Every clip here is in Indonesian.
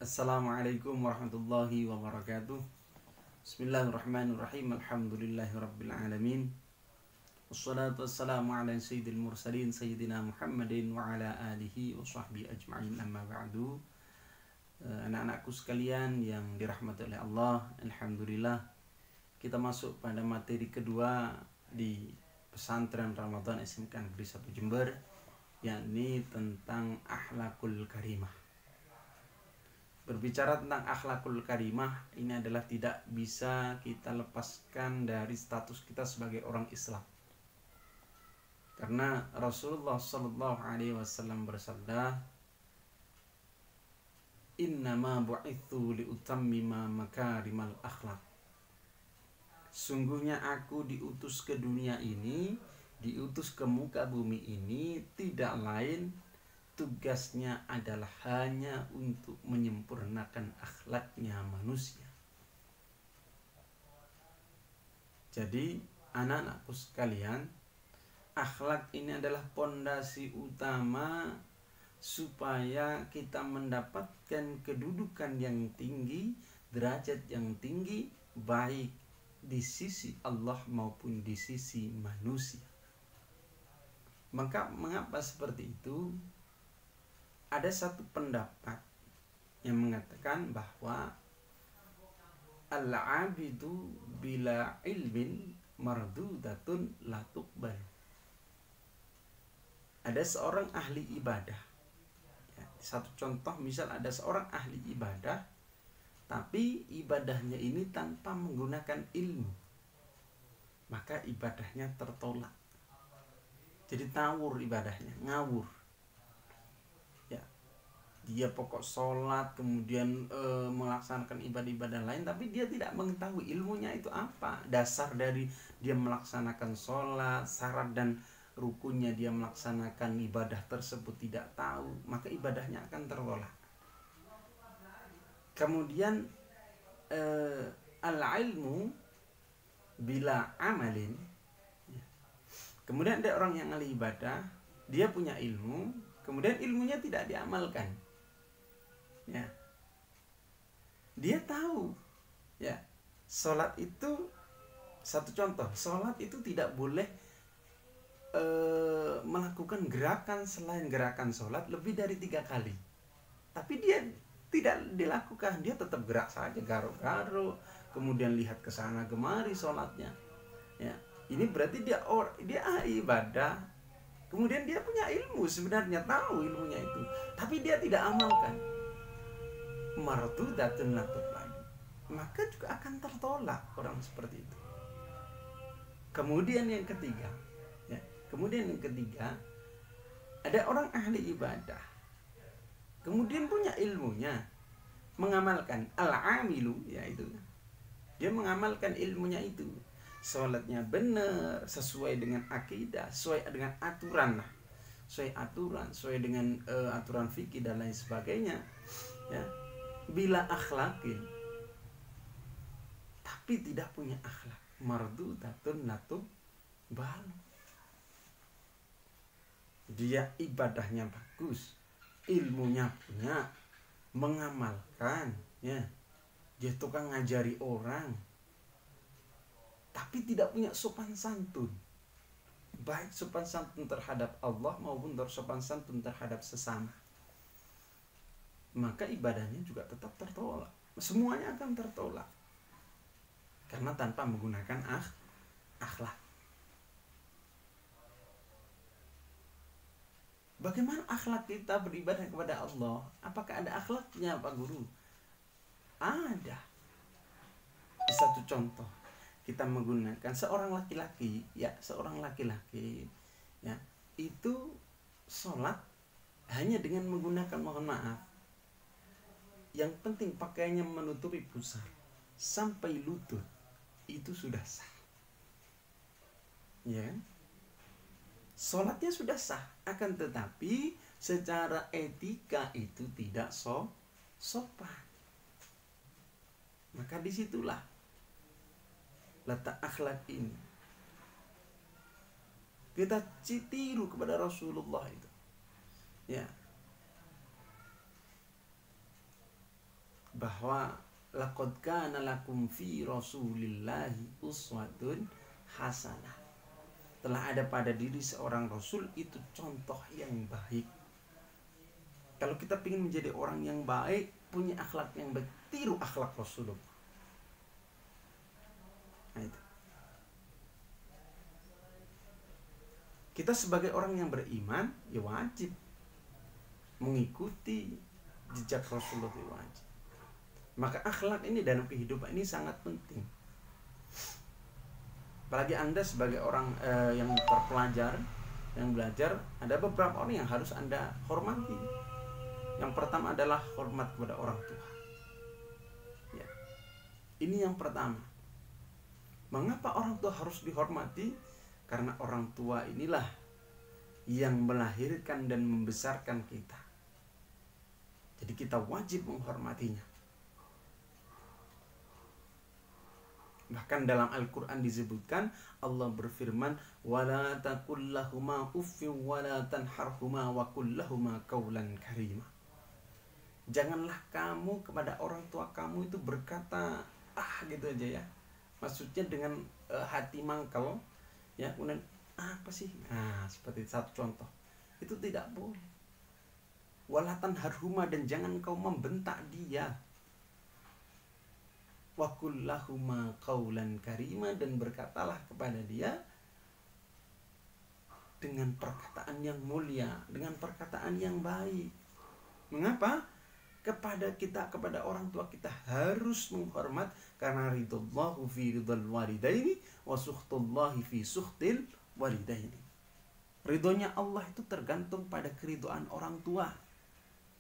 Assalamualaikum warahmatullahi wabarakatuh. Bismillahirrahmanirrahim. Alhamdulillahirrabbilalamin. Wassalatu wassalamu ala sayyidil mursalin sayyidina Muhammadin wa ala alihi wa sahbihi ajma'in, amma ba'du. Anak-anakku sekalian yang dirahmati oleh Allah, alhamdulillah kita masuk pada materi kedua di pesantren Ramadan SMK Negeri 1 Jember, yakni tentang akhlakul karimah. Berbicara tentang akhlakul karimah, ini adalah tidak bisa kita lepaskan dari status kita sebagai orang Islam. Karena Rasulullah Shallallahu Alaihi Wasallam bersabda, "Innama bu'ithu liutammima makarimal akhlak." Sungguhnya aku diutus ke dunia ini, diutus ke muka bumi ini, tidak lain tugasnya adalah hanya untuk menyempurnakan akhlaknya manusia. Jadi anak-anakku sekalian, akhlak ini adalah pondasi utama supaya kita mendapatkan kedudukan yang tinggi, derajat yang tinggi, baik di sisi Allah maupun di sisi manusia. Maka mengapa seperti itu? Ada satu pendapat yang mengatakan bahwa al-abidu bila ilmin mardudatun la tuqbal. Ada seorang ahli ibadah. Ya, satu contoh, misal ada seorang ahli ibadah, tapi ibadahnya ini tanpa menggunakan ilmu, maka ibadahnya tertolak. Jadi tawur ibadahnya, ngawur. Dia pokok sholat, kemudian melaksanakan ibadah-ibadah lain, tapi dia tidak mengetahui ilmunya itu apa, dasar dari dia melaksanakan sholat, syarat dan rukunnya dia melaksanakan ibadah tersebut tidak tahu, maka ibadahnya akan tertolak. Kemudian al-ilmu bila amalin, kemudian ada orang yang ahli ibadah, dia punya ilmu, kemudian ilmunya tidak diamalkan. Ya, dia tahu, ya, sholat itu satu contoh, sholat itu tidak boleh melakukan gerakan selain gerakan sholat lebih dari 3 kali, tapi dia tidak dilakukan, dia tetap gerak saja, garo-garo, kemudian lihat ke sana kemari sholatnya. Ya, ini berarti dia ibadah, kemudian dia punya ilmu, sebenarnya tahu ilmunya itu, tapi dia tidak amalkan. Mardudatun la tuqbal, maka juga akan tertolak orang seperti itu. Kemudian yang ketiga, ada orang ahli ibadah, kemudian punya ilmunya, mengamalkan al-amilu, yaitu dia mengamalkan ilmunya itu, sholatnya benar, sesuai dengan akidah, sesuai dengan aturan lah, sesuai dengan aturan fikih dan lain sebagainya, ya. Bila akhlakin, tapi tidak punya akhlak, mardudatun la tuqbal. Dia ibadahnya bagus, ilmunya punya, mengamalkan, ya, dia tukang ngajari orang, tapi tidak punya sopan santun, baik sopan santun terhadap Allah maupun sopan santun terhadap sesama, maka ibadahnya juga tetap tertolak. Semuanya akan tertolak karena tanpa menggunakan akhlak. Bagaimana akhlak kita beribadah kepada Allah? Apakah ada akhlaknya, Pak Guru? Ada. Satu contoh, kita menggunakan seorang laki-laki, ya, itu sholat hanya dengan menggunakan, mohon maaf, yang penting pakaiannya menutupi pusar sampai lutut, itu sudah sah, ya. Sholatnya sudah sah, akan tetapi secara etika itu tidak sopan. Maka disitulah letak akhlak ini. Kita tiru kepada Rasulullah itu, ya. bahwa laqad kana lakum fi rasulillahi uswatun hasanah. Telah ada pada diri seorang rasul itu contoh yang baik. Kalau kita ingin menjadi orang yang baik, punya akhlak yang baik, tiru akhlak Rasulullah. Nah, itu. Kita sebagai orang yang beriman, ya wajib mengikuti jejak Rasulullah, ya wajib. Maka akhlak ini dalam kehidupan ini sangat penting. Apalagi Anda sebagai orang yang terpelajar, yang belajar, ada beberapa orang yang harus Anda hormati. Yang pertama adalah hormat kepada orang tua. Ya. Ini yang pertama. Mengapa orang tua harus dihormati? Karena orang tua inilah yang melahirkan dan membesarkan kita. Jadi kita wajib menghormatinya. Bahkan dalam Al-Quran disebutkan, Allah berfirman, وَلَا تَقُلْ لَهُمَا أُفٍّ وَلَا تَنْحَرْهُمَا وَقُلْ لَهُمَا قَوْلًا كَرِيمًا. Janganlah kamu kepada orang tua kamu itu berkata gitu aja ya. Maksudnya dengan hati mangkel ya, kemudian apa sih? Nah, seperti satu contoh. Itu tidak boleh. Wala tanharhuma, dan jangan kau membentak dia. Wa qul lahuma qaulan karima, dan berkatalah kepada dia dengan perkataan yang mulia, dengan perkataan yang baik. Mengapa? Kepada orang tua kita harus menghormat, karena ridallahu fi ridal walidaini wa sukhtullahi fi sukhtil walidaini. Ridhonya Allah itu tergantung pada keridhaan orang tua,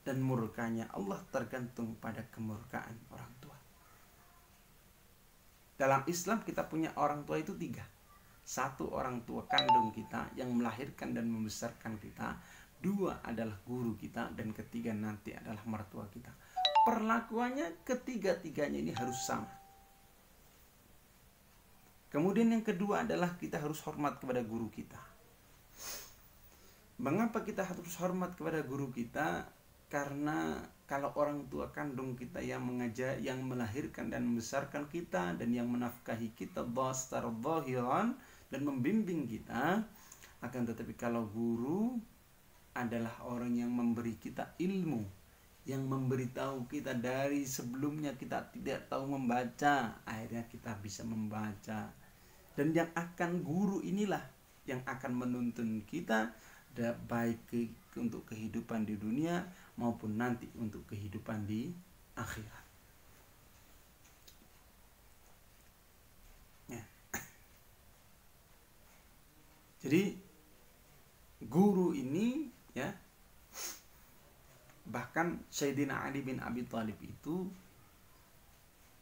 dan murkanya Allah tergantung pada kemurkaan orang tua. Dalam Islam kita punya orang tua itu 3. 1, orang tua kandung kita yang melahirkan dan membesarkan kita. 2 adalah guru kita, dan ketiga nanti adalah mertua kita. Perlakuannya ketiga-tiganya ini harus sama. Kemudian yang kedua adalah kita harus hormat kepada guru kita. Mengapa kita harus hormat kepada guru kita? Karena kalau orang tua kandung kita yang mengajar, yang melahirkan dan membesarkan kita, dan yang menafkahi kita secara zahiran dan membimbing kita, akan tetapi kalau guru adalah orang yang memberi kita ilmu, yang memberitahu kita dari sebelumnya kita tidak tahu membaca, akhirnya kita bisa membaca. Dan yang akan guru inilah yang akan menuntun kita baik untuk kehidupan di dunia maupun nanti untuk kehidupan di akhirat. Ya. Jadi guru ini ya, bahkan Sayyidina Ali bin Abi Thalib itu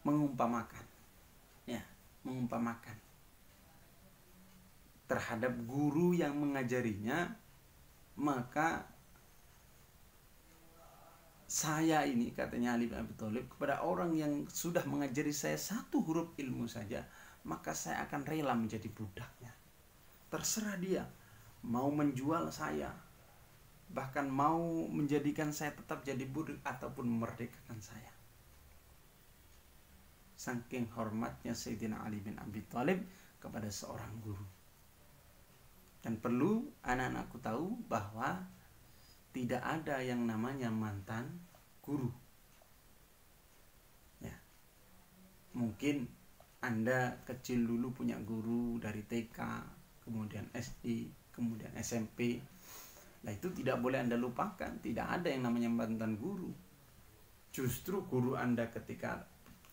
mengumpamakan terhadap guru yang mengajarinya. Maka saya ini, katanya Ali bin Abi Thalib, kepada orang yang sudah mengajari saya 1 huruf ilmu saja, maka saya akan rela menjadi budaknya. Terserah dia mau menjual saya, bahkan mau menjadikan saya tetap jadi budak ataupun memerdekakan saya. Saking hormatnya Sayyidina Ali bin Abi Thalib kepada seorang guru. Dan perlu anak-anakku tahu bahwa tidak ada yang namanya mantan guru. Ya. Mungkin Anda kecil dulu punya guru dari TK, kemudian SD, kemudian SMP. Nah, itu tidak boleh Anda lupakan. Tidak ada yang namanya mantan guru. Justru guru Anda ketika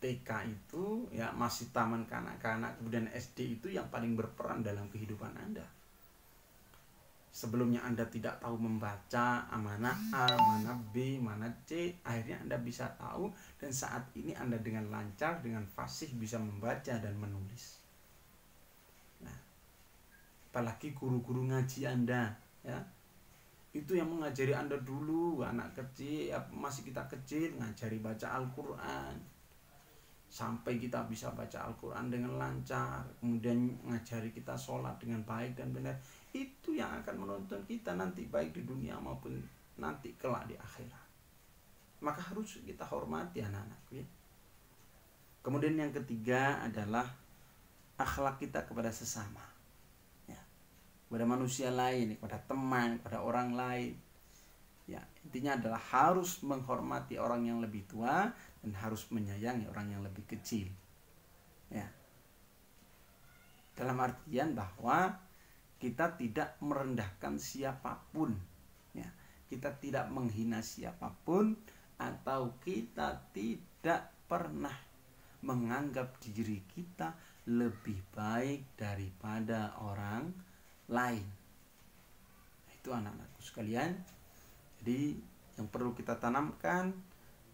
TK itu ya masih taman kanak-kanak, kemudian SD itu yang paling berperan dalam kehidupan Anda. Sebelumnya Anda tidak tahu membaca mana A, mana B, mana C, akhirnya Anda bisa tahu, dan saat ini Anda dengan lancar, dengan fasih bisa membaca dan menulis. Nah, apalagi guru-guru ngaji Anda ya, itu yang mengajari Anda dulu anak kecil ya, masih kita kecil, ngajari baca Al-Quran sampai kita bisa baca Al-Quran dengan lancar, kemudian ngajari kita sholat dengan baik dan benar. Itu yang akan menuntun kita nanti baik di dunia maupun nanti kelak di akhirat. maka harus kita hormati anak-anakku ya. Kemudian yang ketiga adalah akhlak kita kepada sesama ya, kepada manusia lain, kepada teman, kepada orang lain ya. Intinya adalah harus menghormati orang yang lebih tua dan harus menyayangi orang yang lebih kecil ya, dalam artian bahwa kita tidak merendahkan siapapun ya, kita tidak menghina siapapun, atau kita tidak pernah menganggap diri kita lebih baik daripada orang lain. Itu anak-anakku sekalian. Jadi yang perlu kita tanamkan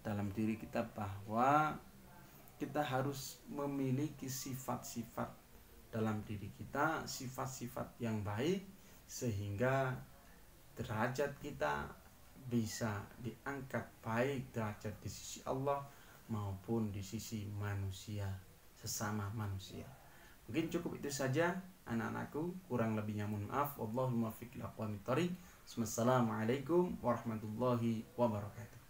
dalam diri kita bahwa kita harus memiliki sifat-sifat dalam diri kita, sifat-sifat yang baik, sehingga derajat kita bisa diangkat baik derajat di sisi Allah maupun di sisi manusia, sesama manusia. Mungkin cukup itu saja anak-anakku, kurang lebihnya mohon maaf. Wallahul muwaffiq ila aqwamit thoriq. Wassalamualaikum warahmatullahi wabarakatuh.